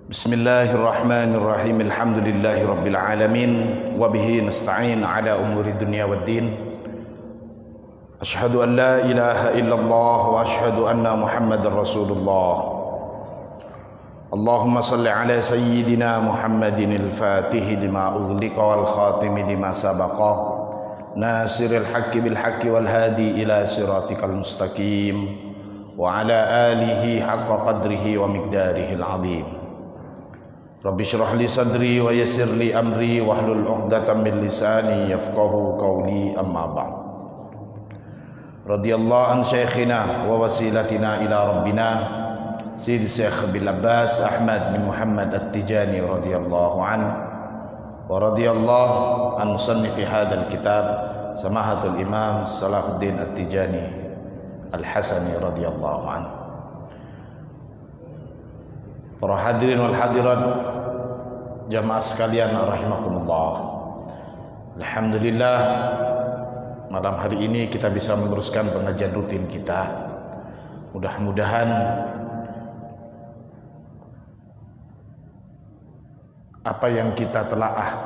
Bismillahirrahmanirrahim. Alhamdulillahi rabbil alamin wa bihi nasta'in ala umuri dunya waddin. Asyhadu an la ilaha illallah wa asyhadu anna Muhammadar Rasulullah. Allahumma salli ala sayyidina Muhammadin al-Fatih lima ughliqa wal khatimi lima sabaqa nasiril haqqi bil haqqi wal hadi ila siratikal mustaqim wa ala alihi haqqa qadrihi wa miqdarihil azim. Rabbi syrah li sadri wa yassir li amri wahlul 'uqdatam min lisani yafqahu qawli, amma ba'd. Radhiyallahu an syekhina wa wasilatina ila rabbina Sayyidi Syekh Abil Abbas Ahmad bin Muhammad At-Tijani radhiyallahu an wa radhiyallahu an musannifi hadzal kitab Samahatul Imam Salahuddin At-Tijani Al-Hasani radhiyallahu an. Para hadirin wal hadirat jamaah sekalian rahimakumullah. Alhamdulillah, malam hari ini kita bisa meneruskan pengajian rutin kita. Mudah-mudahan apa yang kita telaah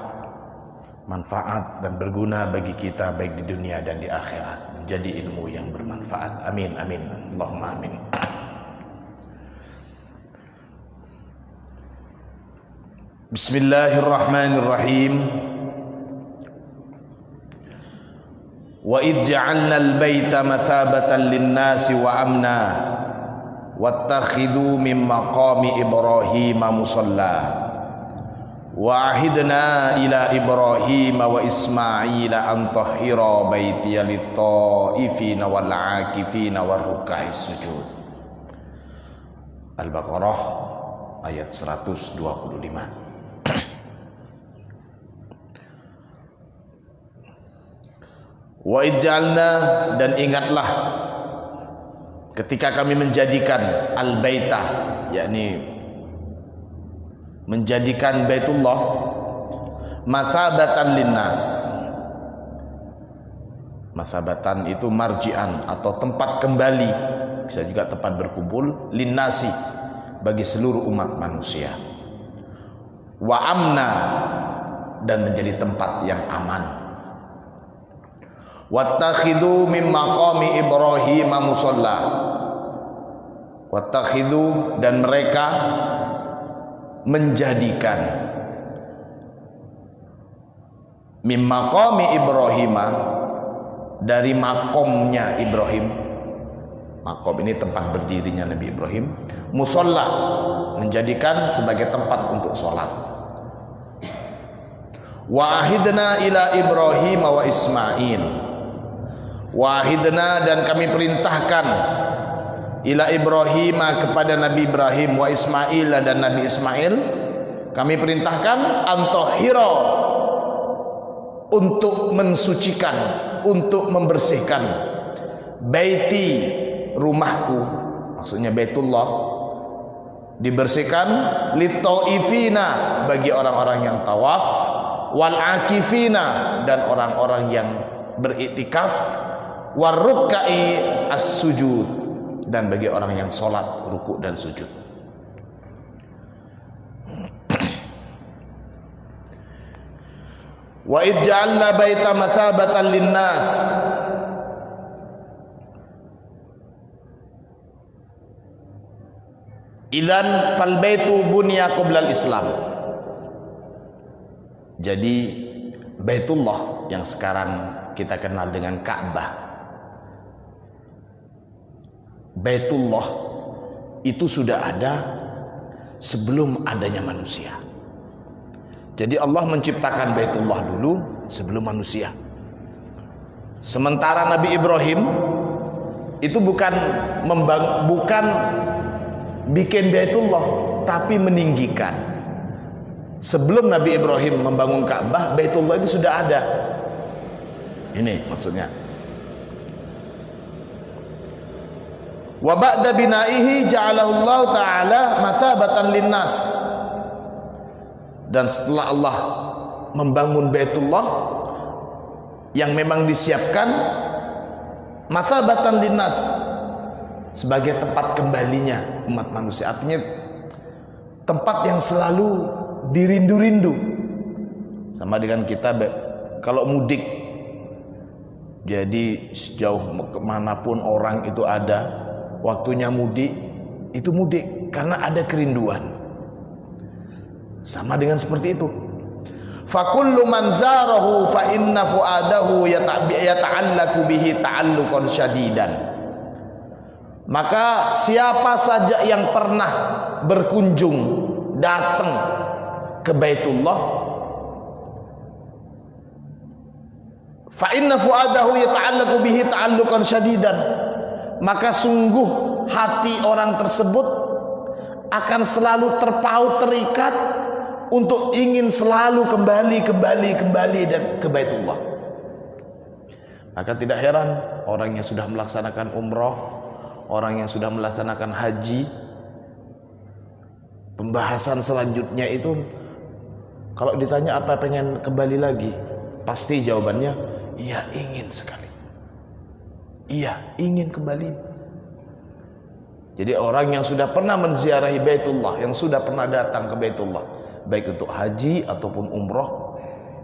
manfaat dan berguna bagi kita baik di dunia dan di akhirat, menjadi ilmu yang bermanfaat. Amin amin Allahumma amin. Bismillahirrahmanirrahim. Wa idh ja'alna al-baita mathabatan lin-nasi wa amna wattakhidhu min maqami Ibrahima musalla wa ahidna ila Ibrahima wa Ismaila an tahhira baitiya lit-ta'ifina wal 'akifina war ruk'is sujud. Al-Baqarah ayat 125. Wa idjalna, dan ingatlah ketika kami menjadikan al-baita, yakni menjadikan Baitullah mathabatan linnas. Mathabatan itu marji'an atau tempat kembali, bisa juga tempat berkumpul, linnasi, bagi seluruh umat manusia. Wa amna, dan menjadi tempat yang aman. Wattakhidhu min maqami Ibrahim musalla. Wattakhidhu, dan mereka menjadikan min maqami Ibrahim, dari makomnya Ibrahim. Makom ini tempat berdirinya Nabi Ibrahim. Musalla, menjadikan sebagai tempat untuk sholat. Wa ahidna ila Ibrahim wa Ismail. Wahidna, dan kami perintahkan ila Ibrahim, kepada Nabi Ibrahim, wa Ismail, dan Nabi Ismail kami perintahkan antahira, untuk mensucikan, untuk membersihkan, baiti, rumahku, maksudnya Baitullah, dibersihkan, lit-taifina, bagi orang-orang yang tawaf, wal akifina, dan orang-orang yang beriktikaf, warrukkai as-sujud, dan bagi orang yang sholat rukuk dan sujud. Wa idh ja'alna baita mathabatan linnas. Idzan fal baitu bunya qoblal Islam. Jadi Baitullah yang sekarang kita kenal dengan Ka'bah, Baitullah itu sudah ada sebelum adanya manusia. Jadi Allah menciptakan Baitullah dulu sebelum manusia. Sementara Nabi Ibrahim itu bukan bikin Baitullah, tapi meninggikan. Sebelum Nabi Ibrahim membangun Ka'bah, Baitullah itu sudah ada. Ini maksudnya. Wa ba'da binaihi ja'alahu Allah ta'ala mathabatan linnas. Dan setelah Allah membangun Baitullah yang memang disiapkan mathabatan linnas, sebagai tempat kembalinya umat manusia. Artinya tempat yang selalu dirindu-rindu. Sama dengan kita kalau mudik, jadi sejauh kemanapun orang itu ada, waktunya mudik, itu mudik karena ada kerinduan. Sama dengan seperti itu. Fakullu man zarahu fa inna fuadahu yata'allaku bihi ta'alluqan syadidan. Maka siapa saja yang pernah berkunjung, datang ke Baitullah, fa inna fuadahu yata'allaku bihi ta'alluqan syadidan, maka sungguh hati orang tersebut akan selalu terpaut, terikat untuk ingin selalu kembali dan ke Baitullah. Maka tidak heran orang yang sudah melaksanakan umroh, orang yang sudah melaksanakan haji, pembahasan selanjutnya itu kalau ditanya apa pengen kembali lagi, pasti jawabannya iya, ingin sekali. Iya, ingin kembali. Jadi orang yang sudah pernah menziarahi Baitullah, yang sudah pernah datang ke Baitullah, baik untuk haji ataupun umroh,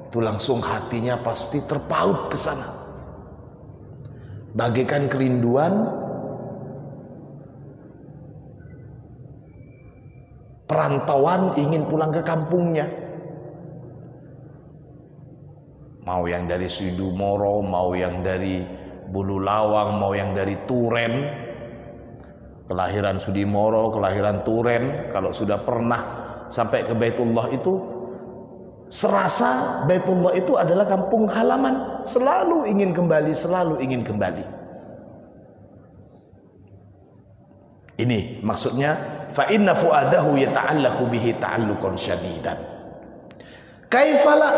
itu langsung hatinya pasti terpaut ke sana, bagaikan kerinduan perantauan ingin pulang ke kampungnya. Mau yang dari Sidumoro, mau yang dari Bululawang, mau yang dari Turen, kelahiran Sudimoro, kelahiran Turen, kalau sudah pernah sampai ke Baitullah itu serasa Baitullah itu adalah kampung halaman, selalu ingin kembali, selalu ingin kembali. Ini maksudnya fa inna fuadahu yata'allaku bihi ta'alluqan syadidan. Kaifala,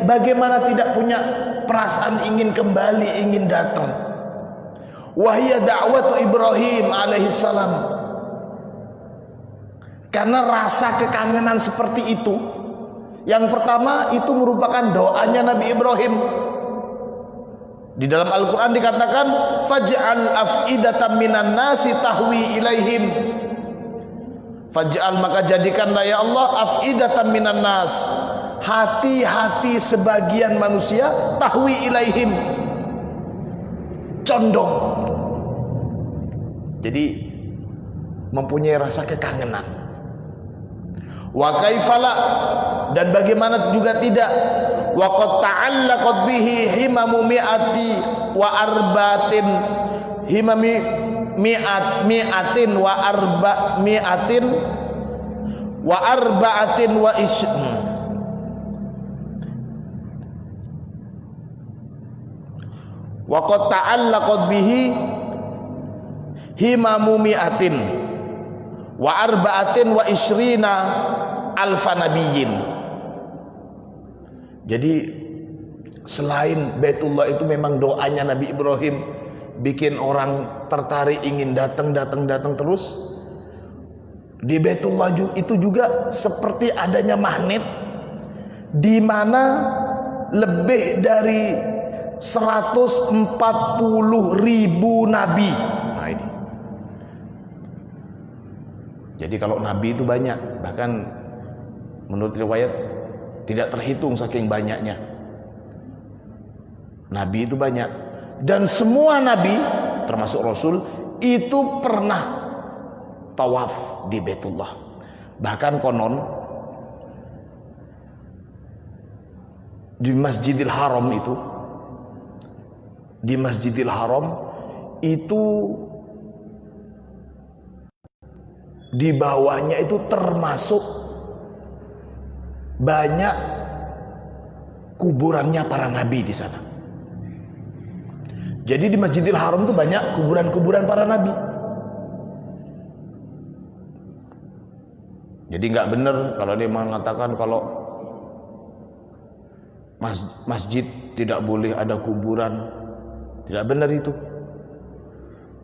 bagaimana tidak punya perasaan ingin kembali, ingin datang. Wahia da'watu Ibrahim alaihissalam. Karena rasa kekangenan seperti itu, yang pertama itu merupakan doanya Nabi Ibrahim. Di dalam Al-Quran dikatakan faj'al af'idatan minan nasi tahwi ilaihim. Faj'al, maka jadikanlah ya Allah, af'idatan minan nas, hati-hati sebagian manusia, tahwi ilaihim, condong. Jadi mempunyai rasa kekangenan. Wa kaifala, dan bagaimana juga tidak, wa qad ta'allaqat bihi himamu mi'ati wa arbatin, himami mi'atin wa arba mi'atin wa arba'atin wa wa qad ta'allaqat bihi himamu mi'atin wa arba'atin wa isrina alfa nabiyyin. Jadi selain Baitullah itu memang doanya Nabi Ibrahim bikin orang tertarik ingin datang terus. Di Baitullah itu juga seperti adanya magnet, di mana lebih dari 140.000 nabi. Nah ini. Jadi kalau nabi itu banyak, bahkan menurut riwayat tidak terhitung saking banyaknya. Nabi itu banyak, dan semua nabi termasuk Rasul itu pernah tawaf di Baitullah. Bahkan konon di Masjidil Haram itu, di Masjidil Haram itu di bawahnya itu termasuk banyak kuburannya para nabi di sana. Jadi di Masjidil Haram itu banyak kuburan-kuburan para nabi. Jadi nggak benar kalau dia mengatakan kalau masjid tidak boleh ada kuburan. Tidak benar itu.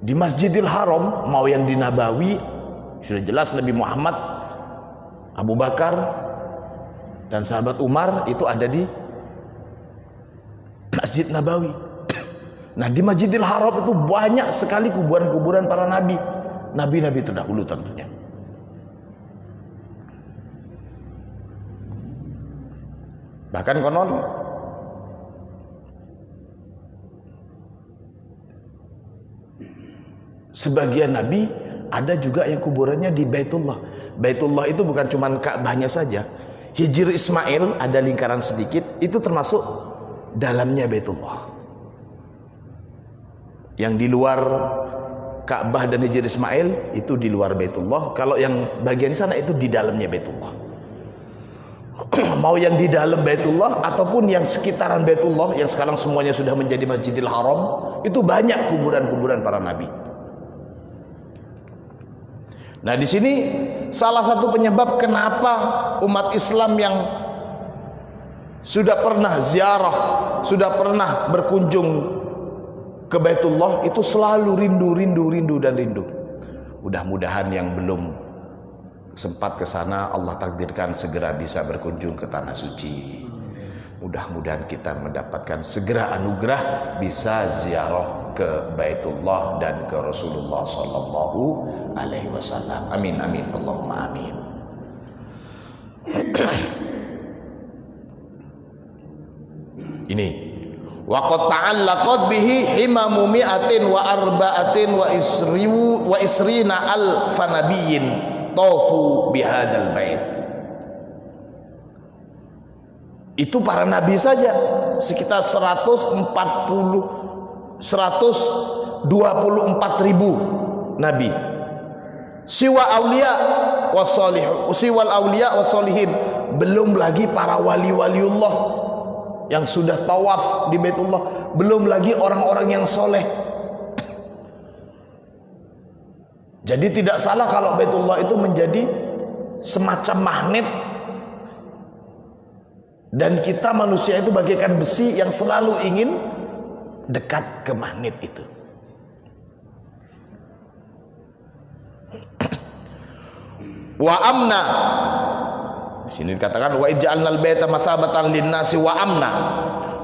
Di Masjidil Haram, mau yang di Nabawi, sudah jelas Nabi Muhammad, Abu Bakar, dan sahabat Umar itu ada di Masjid Nabawi. Nah di Masjidil Haram itu banyak sekali kuburan-kuburan para nabi, nabi-nabi terdahulu tentunya. Bahkan konon sebagian nabi ada juga yang kuburannya di Baitullah. Baitullah itu bukan cuma Ka'bahnya saja. Hijr Ismail ada lingkaran sedikit, itu termasuk dalamnya Baitullah. Yang di luar Ka'bah dan Hijr Ismail itu di luar Baitullah. Kalau yang bagian sana itu di dalamnya Baitullah. Mau yang di dalam Baitullah ataupun yang sekitaran Baitullah yang sekarang semuanya sudah menjadi Masjidil Haram, itu banyak kuburan-kuburan para nabi. Nah, di sini salah satu penyebab kenapa umat Islam yang sudah pernah ziarah, sudah pernah berkunjung ke Baitullah itu selalu rindu dan rindu. Mudah-mudahan yang belum sempat ke sana Allah takdirkan segera bisa berkunjung ke tanah suci. Mudah-mudahan kita mendapatkan segera anugerah bisa ziarah ke Baitullah dan ke Rasulullah sallallahu alaihi wasallam. Amin amin Allahumma amin. Ini waqad ta'allaqat bihi himamu mi'atin wa arba'atin wa isrina alfa nabiyyin tawfu bihadzal bait. Itu para nabi saja sekitar 124.000 nabi. Siwal auliya wassalihin, belum lagi para wali-waliullah yang sudah tawaf di Baitullah, belum lagi orang-orang yang soleh. Jadi tidak salah kalau Baitullah itu menjadi semacam magnet, dan kita manusia itu bagaikan besi yang selalu ingin dekat ke magnet itu. Wa amna, di sini dikatakan wa ij'alnal baita mathabatan lin-nasi wa amna.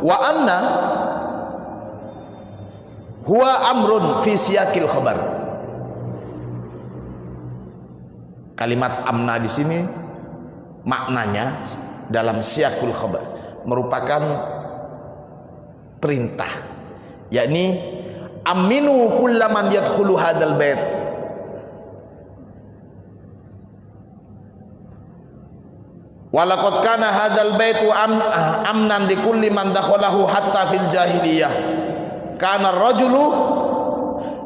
Wa amna huwa amrun fi siyaqil khabar. Kalimat amna di sini maknanya dalam siyaqul khabar merupakan perintah, yakni aminu kullaman yadkhulu hadzal bait. Walaqad kana hadzal baitu amnan likulli man dakhalahu hatta fil jahiliyah. Kana ar-rajulu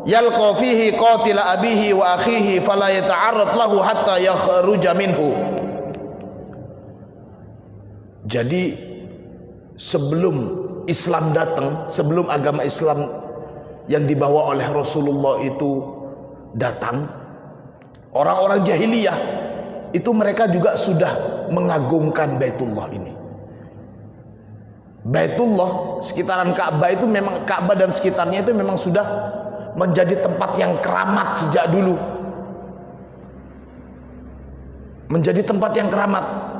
yalqa fihi qatila abihi wa akhihi fala yata'arrad lahu hatta yakhruja minhu. Jadi sebelum Islam datang, sebelum agama Islam yang dibawa oleh Rasulullah itu datang, orang-orang jahiliyah itu mereka juga sudah mengagungkan Baitullah ini. Baitullah, sekitaran Ka'bah itu memang, Ka'bah dan sekitarnya itu memang sudah menjadi tempat yang keramat sejak dulu. Menjadi tempat yang keramat.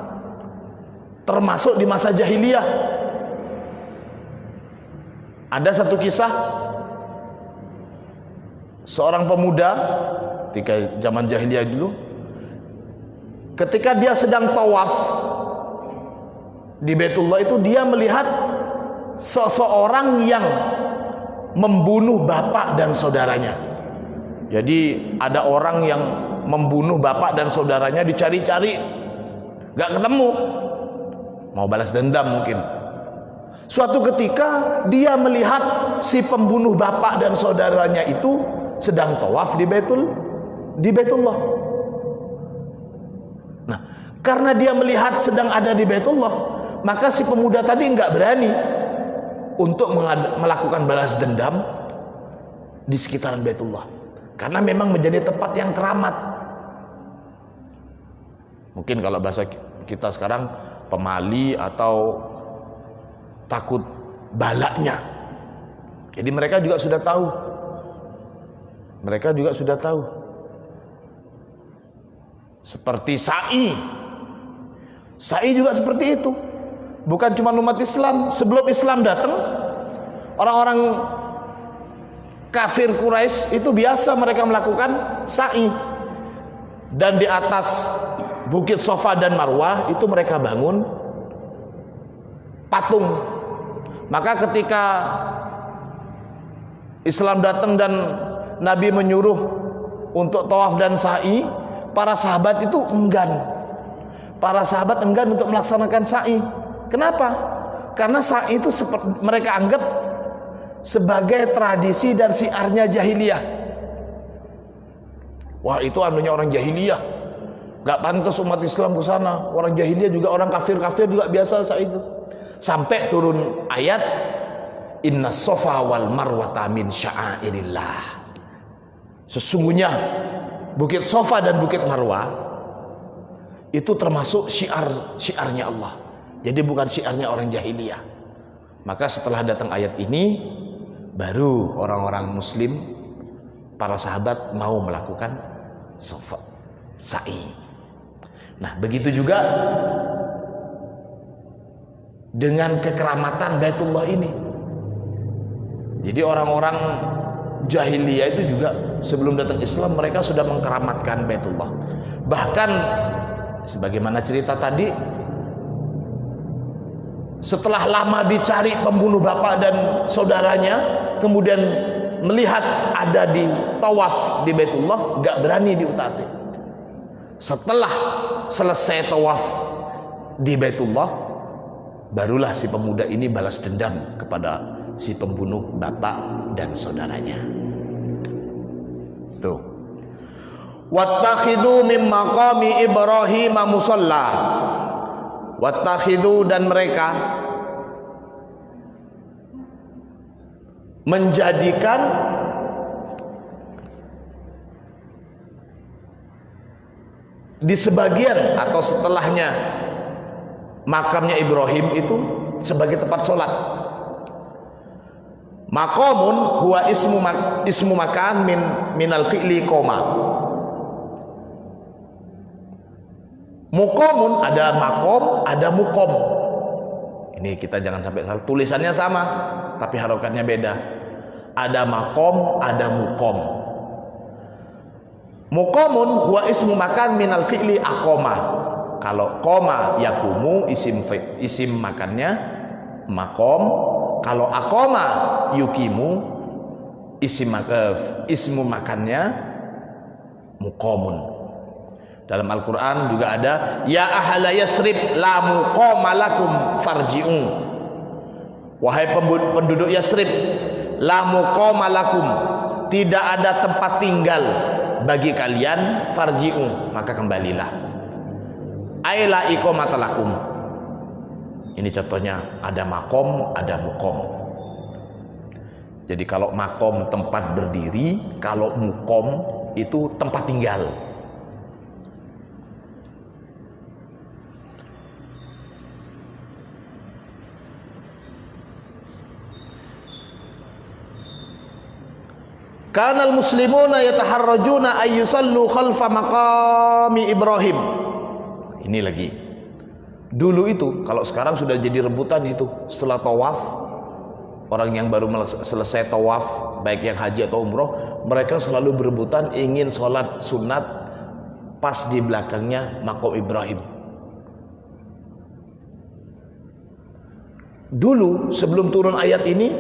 Termasuk di masa jahiliyah. Ada satu kisah seorang pemuda ketika zaman jahiliyah dulu, ketika dia sedang tawaf di Baitullah itu, dia melihat seseorang yang membunuh bapak dan saudaranya. Jadi ada orang yang membunuh bapak dan saudaranya, dicari-cari gak ketemu, mau balas dendam mungkin. Suatu ketika dia melihat si pembunuh bapak dan saudaranya itu sedang tawaf di Baitullah. Nah, karena dia melihat sedang ada di Baitullah, maka si pemuda tadi nggak berani untuk melakukan balas dendam di sekitaran Baitullah, karena memang menjadi tempat yang keramat. Mungkin kalau bahasa kita sekarang pemali atau takut balaknya. Jadi mereka juga sudah tahu. Mereka juga sudah tahu. Seperti sa'i. Sa'i juga seperti itu. Bukan cuma umat Islam. Sebelum Islam datang, orang-orang kafir Quraisy itu biasa mereka melakukan sa'i. Dan di atas Bukit Safa dan Marwah itu mereka bangun patung. Maka ketika Islam datang dan Nabi menyuruh untuk tawaf dan sa'i, para sahabat itu enggan. Para sahabat enggan untuk melaksanakan sa'i. Kenapa? Karena sa'i itu mereka anggap sebagai tradisi dan siarnya jahiliyah. Wah, itu anunya orang jahiliyah, gak pantas umat Islam ke sana. Orang jahiliyah juga, orang kafir-kafir juga biasa sa'i itu. Sampai turun ayat Inna Safa wal Marwata min sya'airillah. Sesungguhnya Bukit Safa dan Bukit Marwah itu termasuk syiarnya Allah. Jadi bukan syiarnya orang jahiliyah. Maka setelah datang ayat ini, baru orang-orang muslim, para sahabat mau melakukan sa'i. Nah, begitu juga dengan kekeramatan Baitullah ini. Jadi orang-orang jahiliyah itu juga sebelum datang Islam mereka sudah mengkeramatkan Baitullah. Bahkan sebagaimana cerita tadi, setelah lama dicari pembunuh bapak dan saudaranya, kemudian melihat ada di tawaf di Baitullah, gak berani diutak-atik. Setelah selesai tawaf di Baitullah, barulah si pemuda ini balas dendam kepada si pembunuh bapak dan saudaranya. Tuh. Wattakhidhu min maqami Ibrahim musalla. Wattakhidhu, dan mereka menjadikan di sebagian atau setelahnya makamnya Ibrahim itu sebagai tempat sholat. Maqamun huwa ismu makan minal fi'li koma. Muqamun, ada makom, ada mukom. Ini kita jangan sampai salah. Tulisannya sama, tapi harokatnya beda. Ada makom, ada mukom. Muqamun huwa ismu makan minal fi'li akoma. Kalau koma yakumu, isim makannya makom. Kalau akoma yukimu, ismu makannya muqamun. Dalam Al-Quran juga ada ya ahala Yasrib la muqama lakum farji'u. Wahai penduduk Yasrib, la muqama lakum, tidak ada tempat tinggal bagi kalian, farji'u, maka kembalilah. Aila iqamata lakum. Ini contohnya, ada makom, ada mukom. Jadi kalau makom tempat berdiri, kalau mukom itu tempat tinggal. Kanal muslimuna yataharrajuna ayyusallu khalfa maqami Ibrahim. Ini lagi. Dulu itu, kalau sekarang sudah jadi rebutan itu, setelah tawaf, orang yang baru selesai tawaf, baik yang haji atau umroh, mereka selalu berebutan ingin sholat sunat pas di belakangnya maqam Ibrahim. Dulu sebelum turun ayat ini,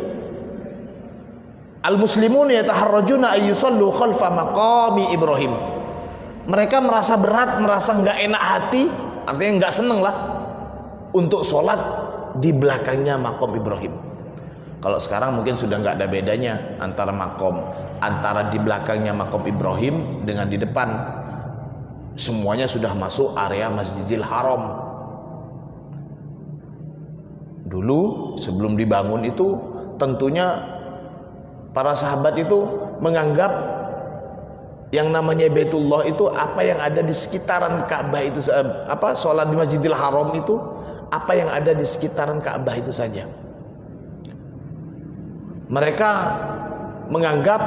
al-muslimun yataharrajuna ayyusallu khalfa maqami Ibrahim. Mereka merasa berat, merasa nggak enak hati, artinya nggak seneng lah untuk sholat di belakangnya maqam Ibrahim. Kalau sekarang mungkin sudah nggak ada bedanya antara di belakangnya maqam Ibrahim dengan di depan. Semuanya sudah masuk area Masjidil Haram. Dulu sebelum dibangun itu tentunya para sahabat itu menganggap yang namanya Baitullah itu apa yang ada di sekitaran Ka'bah itu, sholat di Masjidil Haram itu apa yang ada di sekitaran Ka'bah itu saja. Mereka menganggap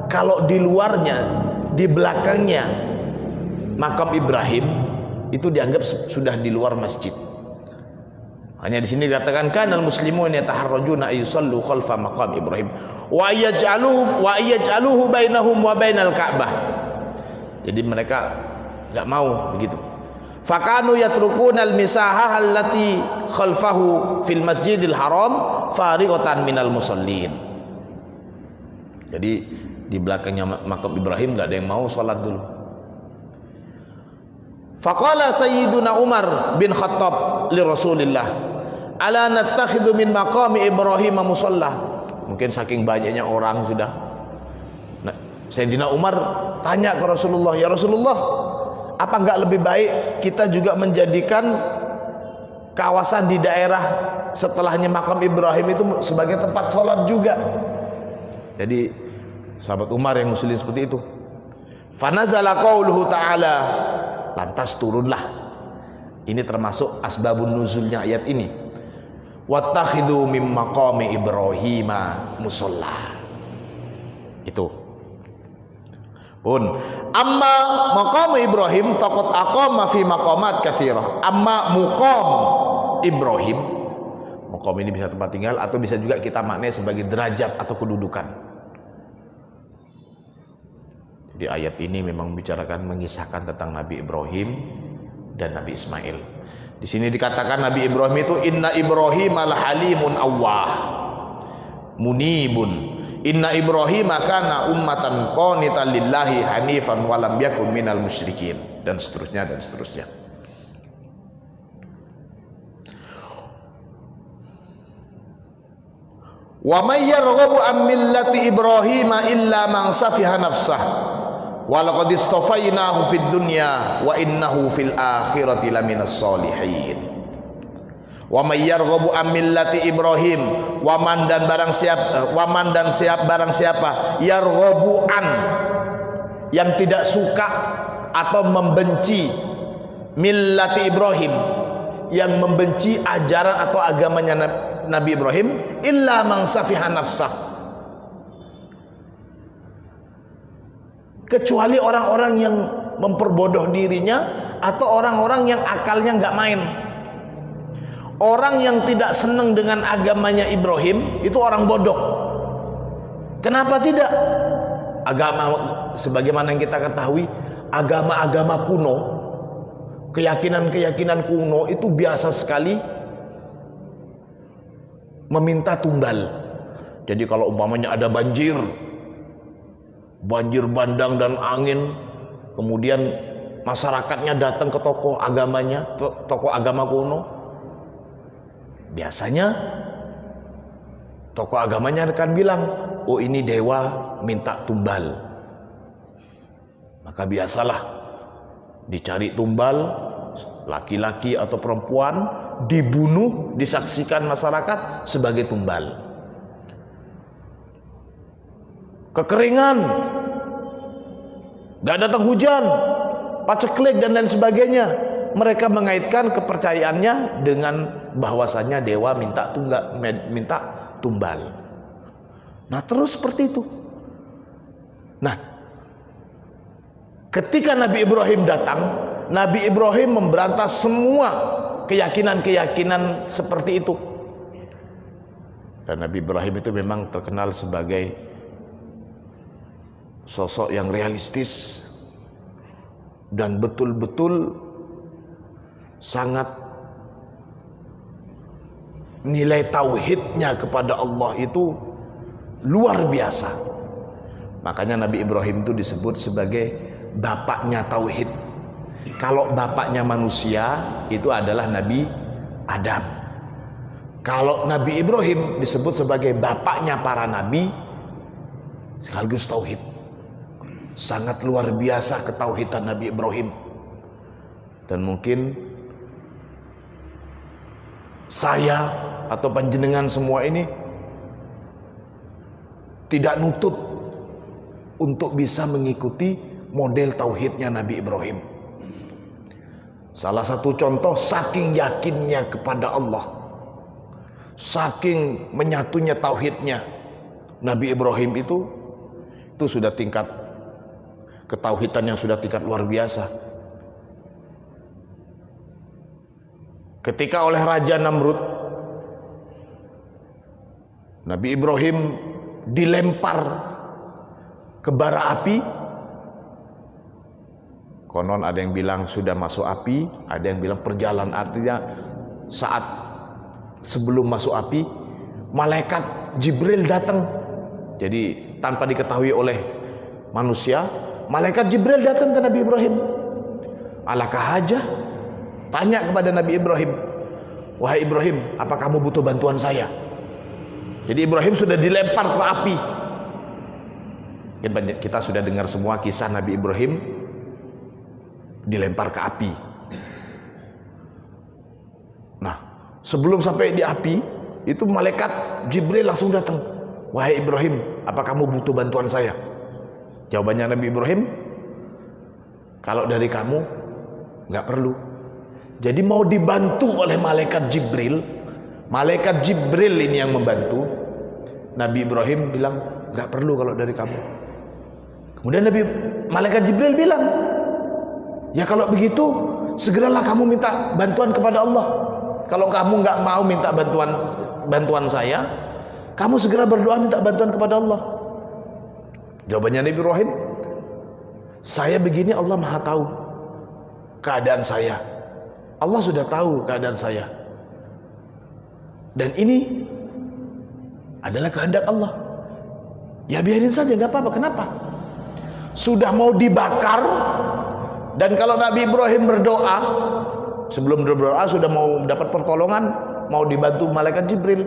kalau di luarnya, di belakangnya makam Ibrahim itu dianggap sudah di luar masjid. Hanya di sini dikatakan kanal muslimun yataharrajuna ayyusallu khalfa maqam Ibrahim wa yaj'aluhu bainahum wa bainal Ka'bah. Jadi mereka enggak mau begitu. Fakanu yatrukuna al-misahah allati khalfahu fil masjidil haram fariqatan minal musallin. Jadi di belakangnya makam Ibrahim nggak ada yang mau sholat dulu. Faqala Sayyiduna Umar bin Khattab li Rasulillah, ala nattakhidhu min maqami Ibrahim musalla. Mungkin saking banyaknya orang sudah. Nah, Sayyidina Umar tanya ke Rasulullah, ya Rasulullah, apa enggak lebih baik kita juga menjadikan kawasan di daerah setelahnya makam Ibrahim itu sebagai tempat sholat juga? Jadi sahabat Umar yang muslim seperti itu. Fanazala qauluhu ta'ala, lantas turunlah. Ini termasuk asbabun nuzulnya ayat ini. Wattakhidhu mim maqami Ibrahima musalla. Itu. Pun amma maqam Ibrahim faqad aqama fi maqamat katsirah. Amma muqam Ibrahim, maqam ini bisa tempat tinggal atau bisa juga kita maknai sebagai derajat atau kedudukan. Jadi ayat ini memang membicarakan, mengisahkan tentang Nabi Ibrahim dan Nabi Ismail. Di sini dikatakan Nabi Ibrahim itu inna Ibrahim al-halimun awwah munibun. Inna Ibrahim kana ummatan qanitan lillahi hanifan wa lam yakun minal musyrikin, dan seterusnya dan seterusnya. Wa may yarghabu an millati Ibrahim illa man safiha nafsah wa laqad istafainahu fid dunya wa innahu fil akhirati laminas solihin. Wa may yarghabu an millati Ibrahim, waman dan barang siapa yarghabu an, yang tidak suka atau membenci millati Ibrahim, yang membenci ajaran atau agamanya Nabi Ibrahim, illa man safiha nafsah, kecuali orang-orang yang memperbodoh dirinya atau orang-orang yang akalnya nggak main. Orang yang tidak senang dengan agamanya Ibrahim itu orang bodoh. Kenapa tidak? Agama sebagaimana yang kita ketahui, agama-agama kuno, keyakinan-keyakinan kuno itu biasa sekali meminta tumbal. Jadi kalau umpamanya ada banjir bandang dan angin, kemudian masyarakatnya datang ke tokoh agamanya, tokoh agama kuno, biasanya tokoh agamanya akan bilang, oh ini dewa minta tumbal. Maka biasalah dicari tumbal, laki-laki atau perempuan, dibunuh, disaksikan masyarakat sebagai tumbal. Kekeringan, gak datang hujan, paceklik dan lain sebagainya. Mereka mengaitkan kepercayaannya dengan bahwasannya dewa minta tumbal. Nah terus seperti itu. Nah ketika Nabi Ibrahim datang, Nabi Ibrahim memberantas semua keyakinan-keyakinan seperti itu. Dan Nabi Ibrahim itu memang terkenal sebagai sosok yang realistis dan betul-betul sangat nilai tauhidnya kepada Allah itu luar biasa. Makanya Nabi Ibrahim itu disebut sebagai bapaknya tauhid. Kalau bapaknya manusia itu adalah Nabi Adam. Kalau Nabi Ibrahim disebut sebagai bapaknya para nabi sekaligus tauhid. Sangat luar biasa ketauhidan Nabi Ibrahim. Dan mungkin saya atau panjenengan semua ini tidak nutut untuk bisa mengikuti model tauhidnya Nabi Ibrahim. Salah satu contoh, saking yakinnya kepada Allah, saking menyatunya tauhidnya Nabi Ibrahim itu sudah tingkat ketauhidan yang sudah tingkat luar biasa. Ketika oleh Raja Namrud, Nabi Ibrahim dilempar ke bara api, Konon ada yang bilang sudah masuk api, ada yang bilang perjalanan, artinya saat sebelum masuk api malaikat Jibril datang. Jadi tanpa diketahui oleh manusia, malaikat Jibril datang ke Nabi Ibrahim. Alakah hajah? Tanya kepada Nabi Ibrahim, wahai Ibrahim, apa kamu butuh bantuan saya? Jadi Ibrahim sudah dilempar ke api. Kita sudah dengar semua kisah Nabi Ibrahim dilempar ke api. Nah, sebelum sampai di api, itu malaikat Jibril langsung datang. Wahai Ibrahim, apa kamu butuh bantuan saya? Jawabannya Nabi Ibrahim, kalau dari kamu nggak perlu. Jadi mau dibantu oleh malaikat Jibril. Malaikat Jibril ini yang membantu. Nabi Ibrahim bilang, nggak perlu kalau dari kamu. Kemudian malaikat Jibril bilang, ya kalau begitu segeralah kamu minta bantuan kepada Allah. Kalau kamu nggak mau minta bantuan saya, kamu segera berdoa minta bantuan kepada Allah. Jawabannya Nabi Ibrahim, saya begini Allah Maha tahu keadaan saya. Allah sudah tahu keadaan saya. Dan ini adalah kehendak Allah. Ya biarin saja, nggak apa-apa. Kenapa? Sudah mau dibakar. Dan kalau Nabi Ibrahim berdoa, sebelum berdoa sudah mau dapat pertolongan, mau dibantu malaikat Jibril,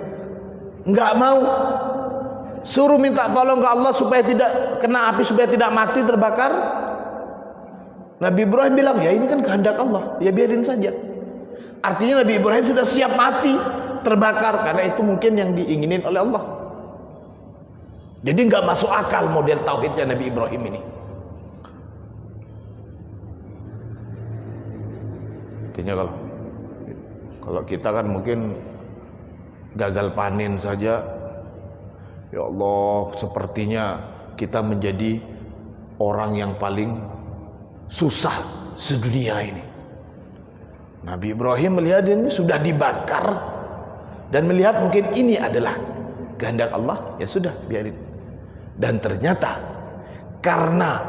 nggak mau. Suruh minta tolong ke Allah supaya tidak kena api, supaya tidak mati terbakar. Nabi Ibrahim bilang, ya ini kan kehendak Allah, ya biarin saja. Artinya Nabi Ibrahim sudah siap mati terbakar, karena itu mungkin yang diinginin oleh Allah. Jadi nggak masuk akal model tauhidnya Nabi Ibrahim ini. Artinya kalau kita kan mungkin gagal panen saja, ya Allah, sepertinya kita menjadi orang yang paling susah sedunia ini. Nabi Ibrahim melihat ini sudah dibakar dan melihat mungkin ini adalah kehendak Allah, ya sudah biarin. Dan ternyata karena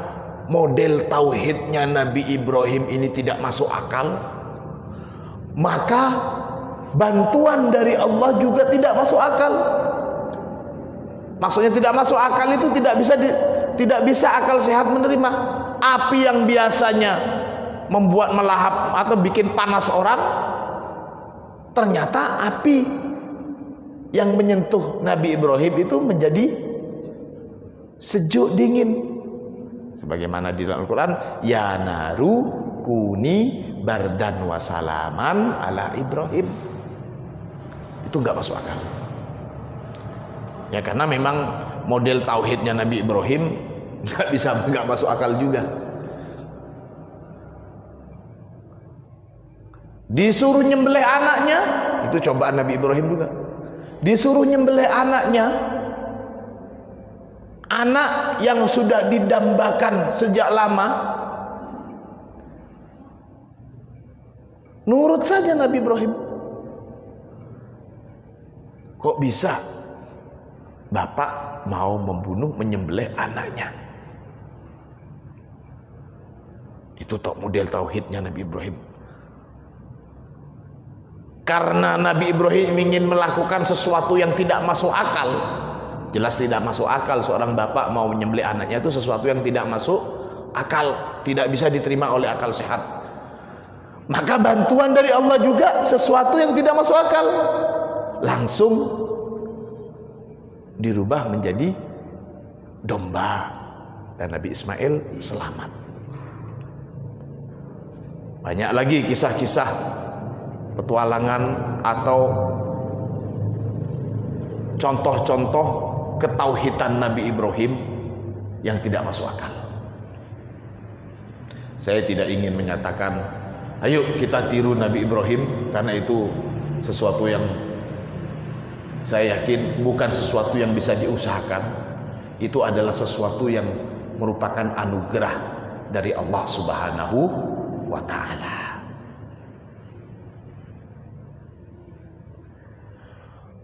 model tauhidnya Nabi Ibrahim ini tidak masuk akal, maka bantuan dari Allah juga tidak masuk akal. Maksudnya tidak masuk akal itu tidak bisa akal sehat menerima. Api yang biasanya membuat melahap atau bikin panas orang, ternyata api yang menyentuh Nabi Ibrahim itu menjadi sejuk dingin. Sebagaimana di dalam Al-Quran, ya naru kuni bardan wasalaman ala Ibrahim. Itu nggak masuk akal. Ya karena memang model tauhidnya Nabi Ibrahim nggak masuk akal juga. Disuruh nyembelih anaknya, itu cobaan Nabi Ibrahim juga. Disuruh nyembelih anaknya, anak yang sudah didambakan sejak lama, nurut saja Nabi Ibrahim. Kok bisa bapak mau menyembelih anaknya? Itu model tauhidnya Nabi Ibrahim. Karena Nabi Ibrahim ingin melakukan sesuatu yang tidak masuk akal. Jelas tidak masuk akal seorang bapak mau menyembelih anaknya, itu sesuatu yang tidak masuk akal, tidak bisa diterima oleh akal sehat. Maka bantuan dari Allah juga sesuatu yang tidak masuk akal, langsung dirubah menjadi domba, dan Nabi Ismail selamat. Banyak lagi kisah-kisah petualangan atau contoh-contoh ketauhidan Nabi Ibrahim yang tidak masuk akal. Saya tidak ingin menyatakan ayo kita tiru Nabi Ibrahim, karena itu sesuatu yang saya yakin bukan sesuatu yang bisa diusahakan. Itu adalah sesuatu yang merupakan anugerah dari Allah Subhanahu wa ta'ala.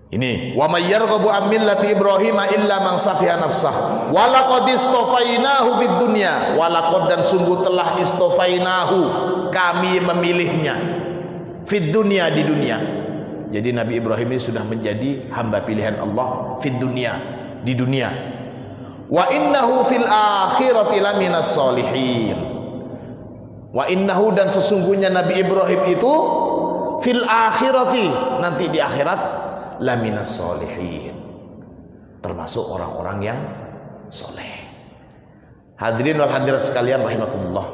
Ini wa may yarghabu an millati Ibrahim illa man safiha nafsah wa laqad istofainahu fid dunya wa laqad dan sungguh telah istofainahu kami memilihnya fid dunya di dunia. Jadi Nabi Ibrahim ini sudah menjadi hamba pilihan Allah fid dunya di dunia. Wa innahu fil akhirati laminas solihin. Wa innahu dan sesungguhnya Nabi Ibrahim itu fil akhirati nanti di akhirat laminas solihin, termasuk orang-orang yang soleh. Hadirin wal hadirat sekalian rahimakumullah,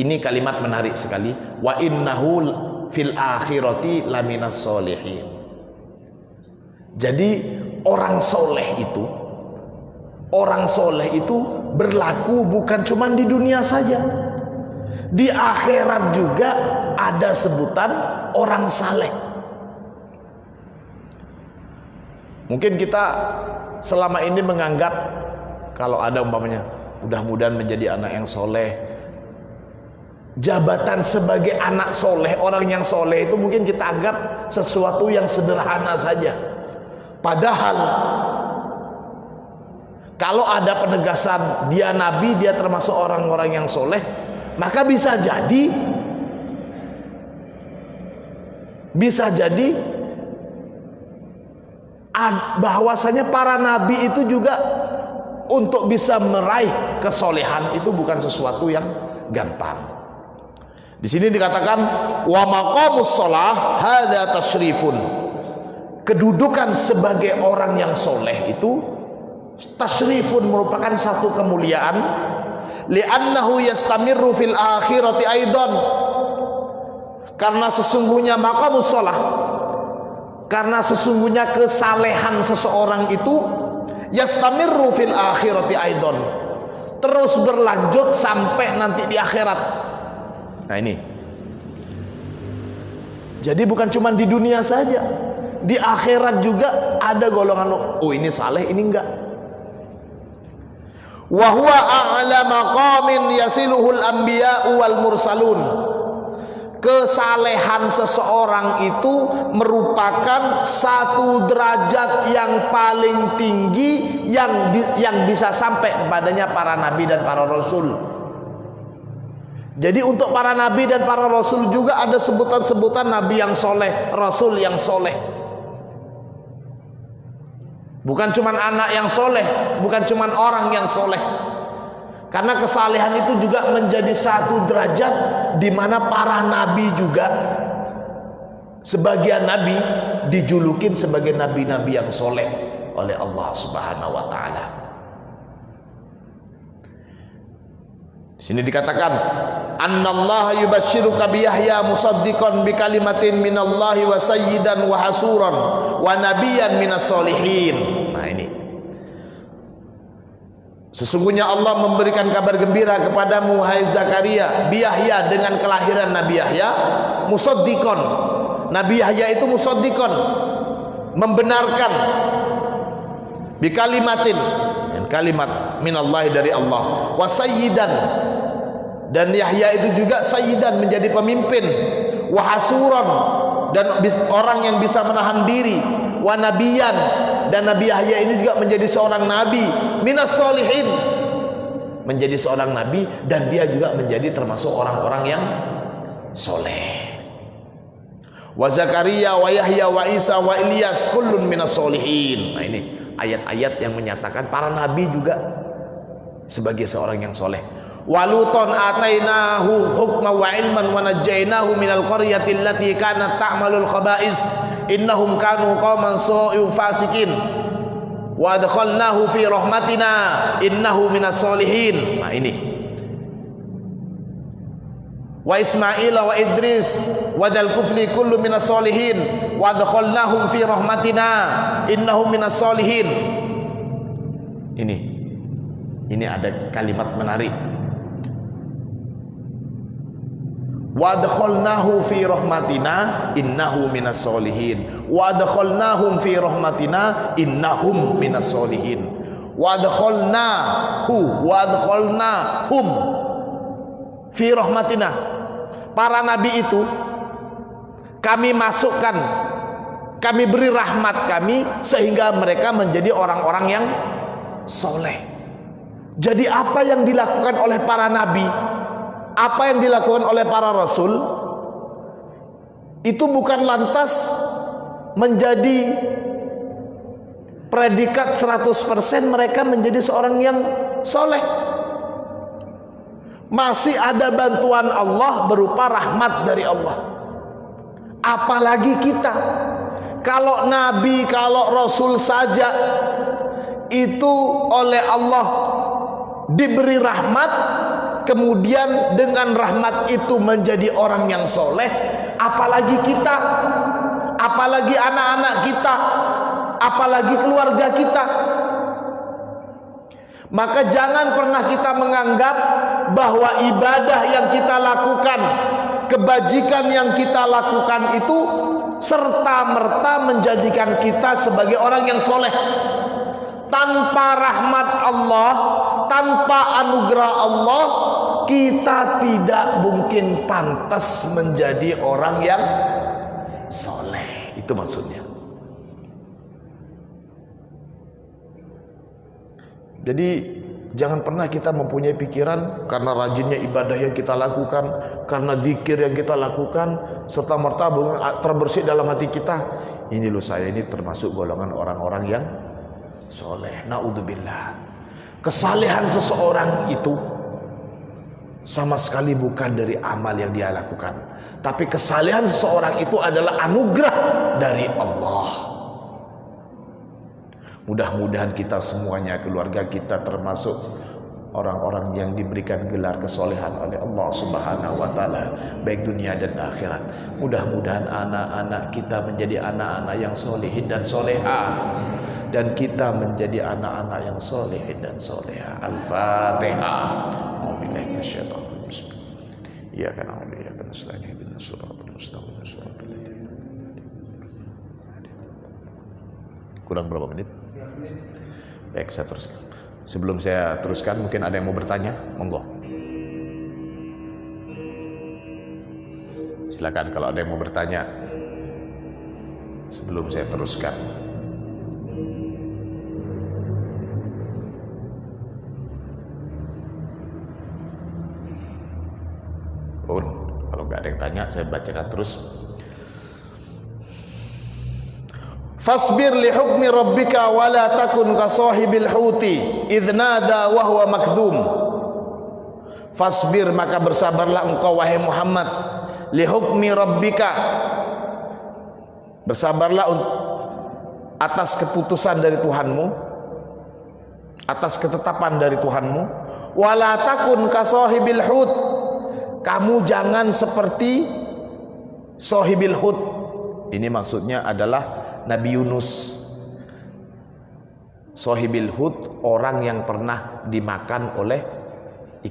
ini kalimat menarik sekali. Wa innahu fil akhirati laminas solihin. Jadi orang soleh itu berlaku bukan cuma di dunia saja, di akhirat juga ada sebutan orang saleh. Mungkin kita selama ini menganggap kalau ada umpamanya mudah-mudahan menjadi anak yang soleh, jabatan sebagai anak soleh, orang yang soleh itu mungkin kita anggap sesuatu yang sederhana saja. Padahal kalau ada penegasan dia nabi, dia termasuk orang-orang yang soleh, maka bisa jadi bahwasanya para nabi itu juga untuk bisa meraih kesolehan itu bukan sesuatu yang gampang. Di sini dikatakan wa maqamus shalah hadza tasyrifun. Kedudukan sebagai orang yang soleh itu tasyrifun, merupakan satu kemuliaan. Li'annahu yastamirru fil akhirati aidan. Karena sesungguhnya maqamus shalah, karena sesungguhnya kesalehan seseorang itu yastamirru fil akhirati aidan, terus berlanjut sampai nanti di akhirat. Nah ini, jadi bukan cuma di dunia saja, di akhirat juga ada golongan oh ini saleh ini enggak. Wa huwa a'la maqamin yasiluhul anbiya'u wal mursalun. Kesalehan seseorang itu merupakan satu derajat yang paling tinggi yang bisa sampai kepadanya para nabi dan para rasul. Jadi untuk para nabi dan para rasul juga ada sebutan-sebutan nabi yang soleh, rasul yang soleh. Bukan cuma anak yang soleh, bukan cuma orang yang soleh. Karena kesalehan itu juga menjadi satu derajat di mana para nabi juga, sebagian nabi dijulukin sebagai nabi-nabi yang soleh oleh Allah Subhanahu wa taala. Di sini dikatakan annallaha yubashshiruka bi Yahya musaddiqan bi kalimatin minallahi wa sayyidan wa hasuran wa nabiyyan minas solihin. Nah ini, sesungguhnya Allah memberikan kabar gembira kepadamu hai Zakaria bi Yahya, dengan kelahiran Nabi Yahya, musaddiqan. Nabi Yahya itu musaddiqan, membenarkan, bi kalimatin, kalimat minallahi dari Allah, wa sayyidan, dan Yahya itu juga sayyidan, menjadi pemimpin, wa hasuran, dan orang yang bisa menahan diri, wa nabiyan, dan Nabi Yahya ini juga menjadi seorang nabi, minas solihin, menjadi seorang nabi, dan dia juga menjadi termasuk orang-orang yang soleh. Wa Zakaria wa Yahya wa Isa wa Ilyas kullun minas solihin. Nah ini ayat-ayat yang menyatakan para nabi juga sebagai seorang yang soleh. Waluton atainahu hukma wa ilman wa najjainahu minal qaryati allati kanat ta'malul khaba'is innahum kanu qauman su'in fasikin wa adkhalnahu fi rahmatina innahu minas solihin. Nah ini, wa Ismail wa Idris wa Dzal Kufli kullu minas solihin wa adkhalnahum fi rahmatina innahum minas solihin. Ini ada kalimat menarik. Wa adkhalnahu fi rahmatina innahu minas solihin. Wa adkhalnahum fi rahmatina innahum minas solihin. Wa adkhalnahum fi rahmatina. Para nabi itu kami masukkan kami beri rahmat kami sehingga mereka menjadi orang-orang yang soleh. Jadi apa yang dilakukan oleh para nabi, apa yang dilakukan oleh para rasul, itu bukan lantas menjadi predikat 100% mereka menjadi seorang yang soleh. Masih ada bantuan Allah berupa rahmat dari Allah. Apalagi kita. Kalau nabi, kalau rasul saja itu oleh Allah diberi rahmat, kemudian dengan rahmat itu menjadi orang yang soleh, apalagi kita, apalagi anak-anak kita, apalagi keluarga kita. Maka jangan pernah kita menganggap bahwa ibadah yang kita lakukan, kebajikan yang kita lakukan itu serta-merta menjadikan kita sebagai orang yang soleh. Tanpa rahmat Allah, tanpa anugerah Allah, kita tidak mungkin pantas menjadi orang yang soleh. Itu maksudnya. Jadi jangan pernah kita mempunyai pikiran karena rajinnya ibadah yang kita lakukan, karena zikir yang kita lakukan, serta merta terbersih dalam hati kita, ini loh saya ini termasuk golongan orang-orang yang soleh. Naudzubillah. Kesalehan seseorang itu sama sekali bukan dari amal yang dia lakukan, tapi kesalehan seseorang itu adalah anugerah dari Allah. Mudah-mudahan kita semuanya, keluarga kita termasuk orang-orang yang diberikan gelar kesolehan oleh Allah Subhanahu wa taala, baik dunia dan akhirat. Mudah-mudahan anak-anak kita menjadi anak-anak yang solehin dan soleha, dan kita menjadi anak-anak yang solehin dan soleha. Al-Fatihah. A'udzubillahi minasyaitonir rajim. Iyyaka na'budu wa iyyaka nasta'in. Ihdinas siratal mustaqim. Shiratal ladzina Kurang berapa menit? Baik, saya teruskan. Sebelum saya teruskan, mungkin ada yang mau bertanya, monggo. Silakan kalau ada yang mau bertanya sebelum saya teruskan. Kalau nggak ada yang tanya, saya bacakan terus. Fasbir li hukmi rabbika wa la takun ka sahibil huti idh nada wa huwa makdhum. Fasbir, maka bersabarlah engkau wahai Muhammad, li hukmi rabbika, bersabarlah atas keputusan dari Tuhanmu, atas ketetapan dari Tuhanmu. Wa la takun ka sahibil hut, kamu jangan seperti sahibil hut. Ini maksudnya adalah Nabi Yunus. Sahibil hut, orang yang pernah dimakan oleh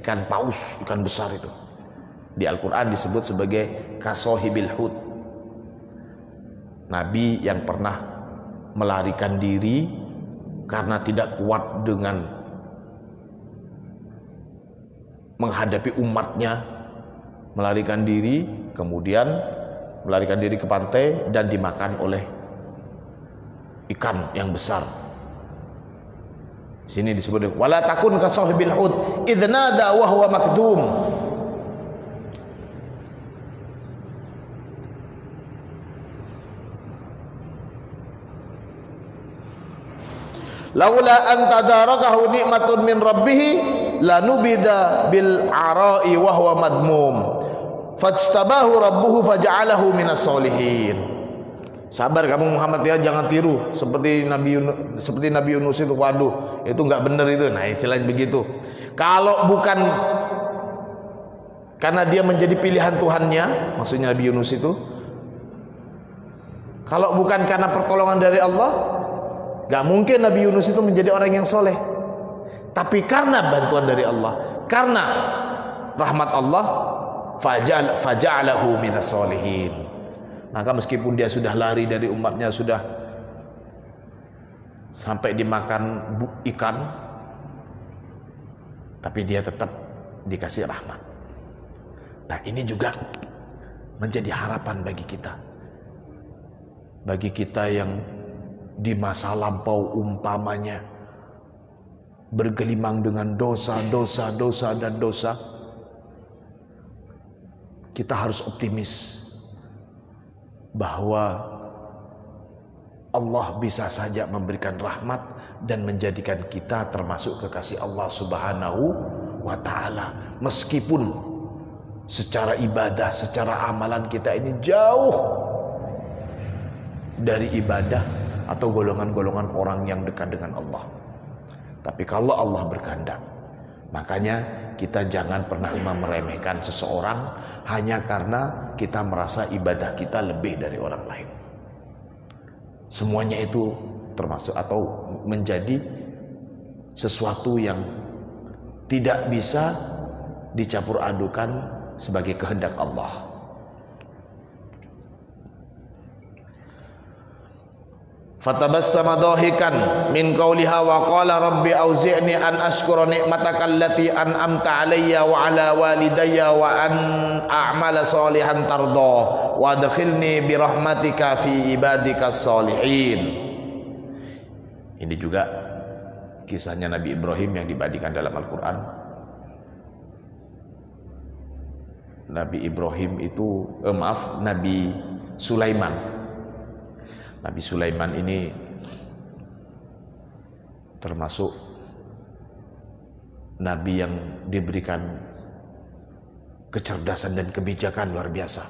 ikan paus, ikan besar itu. Di Al-Quran disebut sebagai kasohibil hut. Nabi yang pernah melarikan diri karena tidak kuat dengan menghadapi umatnya, melarikan diri, kemudian melarikan diri ke pantai dan dimakan oleh ikan yang besar. Sini disebut wala takun ka sahibil hut idz nada wa huwa makdum. Laula an tadarakahu nikmatun min rabbih lanubida bil ara'i wa huwa madmum fajtabahu rabbuhu faja'alahu minas solihin. Sabar kamu Muhammad ya, jangan tiru seperti Nabi Yunus itu. Waduh, itu nggak benar itu. Nah, istilahnya begitu. Kalau bukan karena dia menjadi pilihan Tuhannya, maksudnya Nabi Yunus itu, kalau bukan karena pertolongan dari Allah, nggak mungkin Nabi Yunus itu menjadi orang yang soleh. Tapi karena bantuan dari Allah, karena rahmat Allah, faja'alahu minas solihin. Maka meskipun dia sudah lari dari umatnya, sudah sampai dimakan ikan, tapi dia tetap dikasih rahmat. Nah, ini juga menjadi harapan bagi kita. bagi kita yang di masa lampau umpamanya bergelimang dengan dosa, kita harus optimis bahwa Allah bisa saja memberikan rahmat dan menjadikan kita termasuk kekasih Allah Subhanahu wa ta'ala, meskipun secara ibadah, secara amalan kita ini jauh dari ibadah atau golongan-golongan orang yang dekat dengan Allah. Tapi kalau Allah berkehendak, makanya kita jangan pernah meremehkan seseorang hanya karena kita merasa ibadah kita lebih dari orang lain. Semuanya itu termasuk atau menjadi sesuatu yang tidak bisa dicampur adukan sebagai kehendak Allah. Fatabassama dhahikan min qawliha wa qala rabbi auzi'ni an ashkura ni'mataka allati an'amta alayya wa ala walidayya wa an a'mala salihan tarda wa adkhilni bi rahmatika fi ibadikas salihin. Ini juga kisahnya Nabi Ibrahim yang dibandingkan dalam Al-Quran. Nabi Ibrahim itu Nabi Sulaiman. Nabi Sulaiman ini termasuk nabi yang diberikan kecerdasan dan kebijakan luar biasa.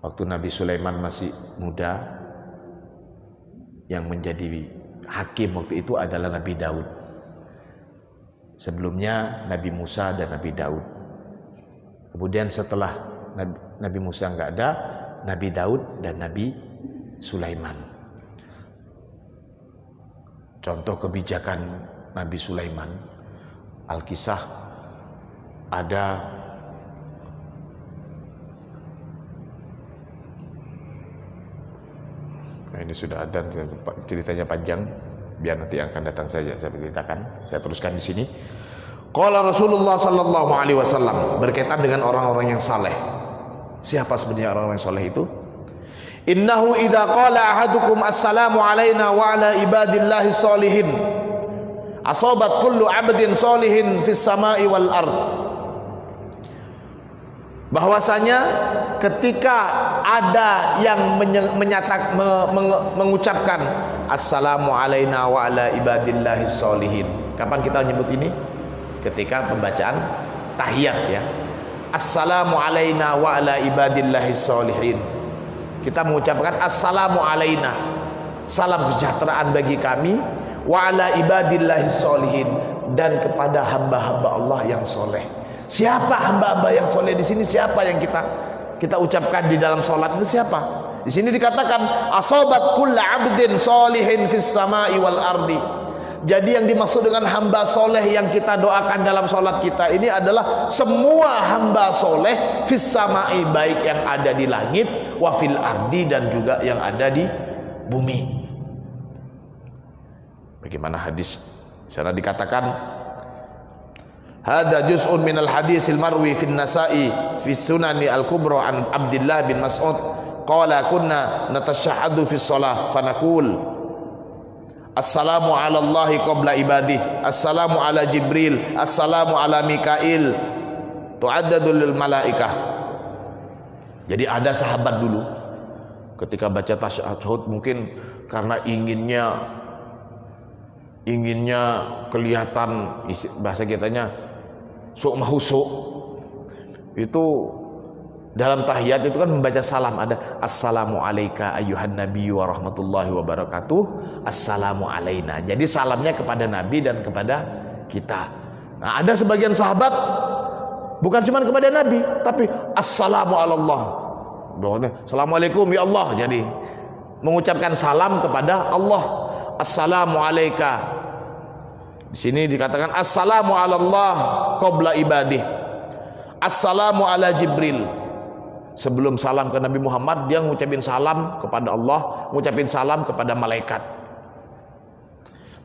Waktu Nabi Sulaiman masih muda, yang menjadi hakim waktu itu adalah Nabi Daud. Sebelumnya Nabi Musa dan Nabi Daud. Kemudian setelah Nabi Musa nggak ada, Nabi Daud dan Nabi Sulaiman. Contoh kebijakan Nabi Sulaiman, Al-Kisah ada ini sudah ada, ceritanya panjang, biar nanti yang akan datang saja saya ceritakan. Saya teruskan di sini. Qala Rasulullah sallallahu alaihi wasallam, berkaitan dengan orang-orang yang saleh. Siapa sebenarnya orang-orang yang saleh itu? Innahu idza qala ahadukum assalamu alaina wa ala ibadillahi sholihin asabat kullu abdin sholihin fis samai wal ard. Bahwasanya ketika ada yang mengucapkan assalamu alaina wa ala ibadillahi sholihin. Kapan kita menyebut ini? Ketika pembacaan tahiyat, ya. Assalamu alaina wa ala ibadillahi sholihin. Kita mengucapkan assalamu alaina, salam kesejahteraan bagi kami, wa ala ibadillahi sholihin, dan kepada hamba-hamba Allah yang soleh. Siapa hamba-hamba yang soleh di sini? Siapa yang kita ucapkan di dalam sholat itu siapa? Di sini dikatakan asobat kulla abdin solihin fis samai wal ardi. Jadi yang dimaksud dengan hamba soleh yang kita doakan dalam sholat kita ini adalah semua hamba soleh fis samai, baik yang ada di langit, wa fil ardi, dan juga yang ada di bumi. Bagaimana hadis? Sana dikatakan hada juz'un minal hadisil marwi fin nasa'i fi sunani al-kubra an Abdullah bin Mas'ud qala kunna natashahhadu fi shalah fanaqul assalamu ala Allahi qabla ibadih, assalamu ala Jibril, assalamu ala Mikail, tu'addadu lil malaikah. Jadi ada sahabat dulu ketika baca tasyahud, mungkin karena inginnya kelihatan, bahasa kitanya sok mahusuk, itu dalam tahiyat itu kan membaca salam, ada assalamu alayka ayyuhan nabiyyu wa rahmatullahi wa barakatuh, assalamu alayna. Jadi salamnya kepada Nabi dan kepada kita. Nah, ada sebagian sahabat bukan cuma kepada Nabi, tapi assalamu ala Allah, assalamualaikum ya Allah. Jadi mengucapkan salam kepada Allah, assalamu alayka. Di sini dikatakan assalamu ala Allah qabla ibadih, assalamu ala Jibril. Sebelum salam ke Nabi Muhammad, dia ngucapin salam kepada Allah, ngucapin salam kepada malaikat.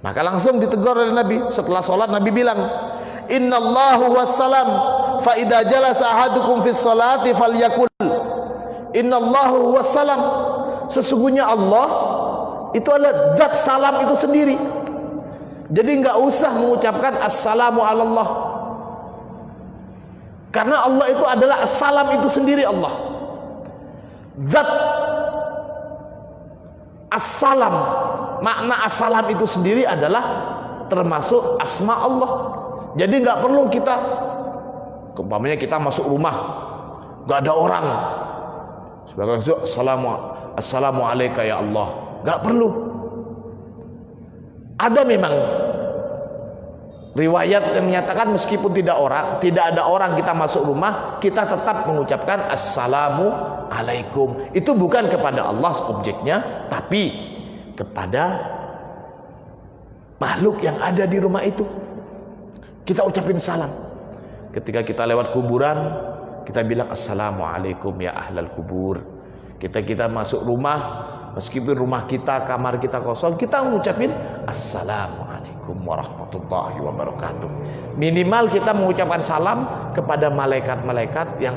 Maka langsung ditegur oleh Nabi. Setelah sholat Nabi bilang, innallahu wassalam fa idza jalasa ahadukum fis sholati falyakul Innallahu wassalam. Sesungguhnya Allah itu adalah zat salam itu sendiri. Jadi nggak usah mengucapkan assalamu alallah, karena Allah itu adalah assalam itu sendiri. Allah zat assalam, makna assalam itu sendiri adalah termasuk asma Allah. Jadi nggak perlu kita, umpamanya kita masuk rumah nggak ada orang, sebagai assalamu alayka ya Allah, nggak perlu. Ada memang riwayat yang menyatakan meskipun tidak ada orang kita masuk rumah, kita tetap mengucapkan assalamu alaikum. Itu bukan kepada Allah objeknya, tapi kepada makhluk yang ada di rumah itu. Kita ucapin salam. Ketika kita lewat kuburan, kita bilang assalamu alaikum ya ahlal kubur. Kita masuk rumah, meskipun rumah kita, kamar kita kosong, kita mengucapin assalamualaikum warahmatullahi wabarakatuh. Minimal kita mengucapkan salam kepada malaikat-malaikat yang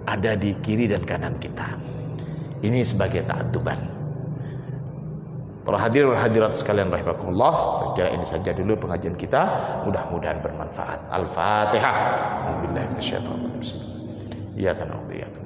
ada di kiri dan kanan kita. Ini sebagai ta'adduban. Para hadirin dan hadirat sekalian rahimakumullah, saya kira ini saja dulu pengajian kita, mudah-mudahan bermanfaat. Al-Fatihah. Bismillahirrahmanirrahim. Iyyaka na'budu wa iyyaka nasta'in.